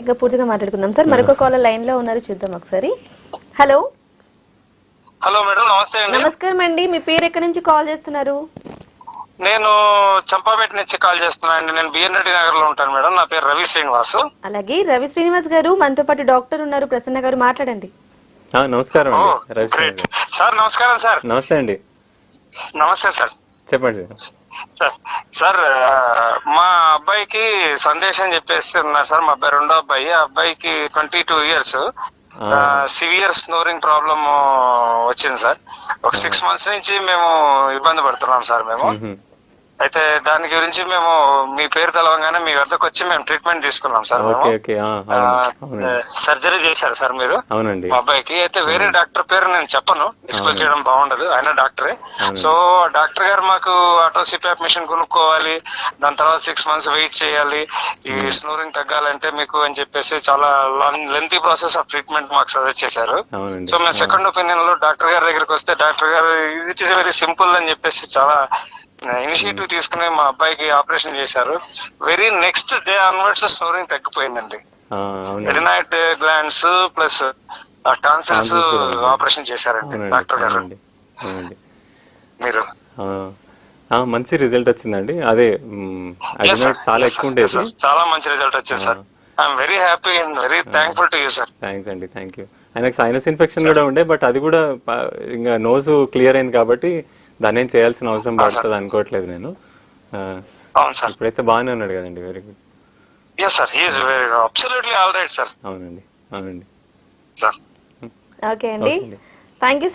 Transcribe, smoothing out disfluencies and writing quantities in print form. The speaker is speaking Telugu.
ఇంకా పూర్తిగా మాట్లాడుకుందాం సార్. మరొక కాలర్ లైన్ లో ఉన్నారు, చూద్దాం ఒకసారి. హలో హలో మేడం, నమస్తే అండి. నమస్కారం అండి, మీ పేరు ఎక్కడి నుంచి కాల్ చేస్తున్నారు? నేను చంపాపేట నుంచి కాల్ చేస్తున్నాను అండి. నేను బిఎన్ రెడ్డి నగర్ లో ఉంటాను మేడం. నా పేరు రవి శ్రీనివాస్. అలాగే రవి శ్రీనివాస్ గారు, మనతో పాటు డాక్టర్ ఉన్నారు, ప్రసన్న గారు, మాట్లాడండి. నమస్కారం సార్. నమస్కారం సార్. నమస్తే అండి. నమస్తే సార్. చెప్పండి సార్. సార్ మా అబ్బాయికి సందేశం చెప్పేసి ఉన్నారు సార్. మా అబ్బాయి రెండో అబ్బాయి. ఆ అబ్బాయికి 22 years సివియర్ స్నోరింగ్ ప్రాబ్లమ్ వచ్చింది సార్. ఒక 6 months నుంచి మేము ఇబ్బంది పడుతున్నాం సార్. మేము అయితే దాని గురించి మేము మీ పేరు తెలవగానే మీ వద్దకు వచ్చి మేము ట్రీట్మెంట్ తీసుకున్నాం సార్. సర్జరీ చేశారు సార్ మీరు మా అబ్బాయికి. అయితే వేరే డాక్టర్ పేరు నేను చెప్పను, డిస్క్లోజ్ చేయడం బాగుండదు, ఆయన డాక్టరే. సో డాక్టర్ గారు మాకు ఆటో సిపాప్ మిషన్ కొనుక్కోవాలి, దాని తర్వాత 6 months వెయిట్ చేయాలి, ఈ స్నోరింగ్ తగ్గాలంటే మీకు అని చెప్పేసి చాలా లెంతీ ప్రాసెస్ ఆఫ్ ట్రీట్మెంట్ మాకు సజెస్ట్ చేశారు. సో మేము సెకండ్ ఒపీనియన్ లో డాక్టర్ గారి దగ్గరికి వస్తే డాక్టర్ గారు ఇట్ ఈస్ వెరీ సింపుల్ అని చెప్పేసి చాలా ఇనిషియేటివ్ తీసుకుని మా అబ్బాయికి ఆపరేషన్ చేశారు. Very next day onwards snoring తగ్గిపోయిందండి. Adenoid glands plus tonsils operation చేశారండి డాక్టర్ గారు. మీరు మంచి రిజల్ట్ వచ్చిందండి. అదే చాలా ఎక్కువ ఉండేది, చాలా మంచి రిజల్ట్ వచ్చింది sir. I'm very happy and very thankful to you sir. Thanks అండి, థ్యాంక్ యూ. ఆయనకు సైనస్ ఇన్ఫెక్షన్ కూడా ఉండే, బట్ అది కూడా ఇంకా నోస్ క్లియర్ అయింది కాబట్టి దాన్ని ఏం చేయాల్సిన అవసరం పడుతుంది అనుకోవట్లేదు నేను. ఇప్పుడైతే బాగానే ఉన్నాడు కదండి. Very good. yes sir, he is very absolutely all right sir. అవునండి, అవునండి సార్. ఓకే అండి, థ్యాంక్ యూ.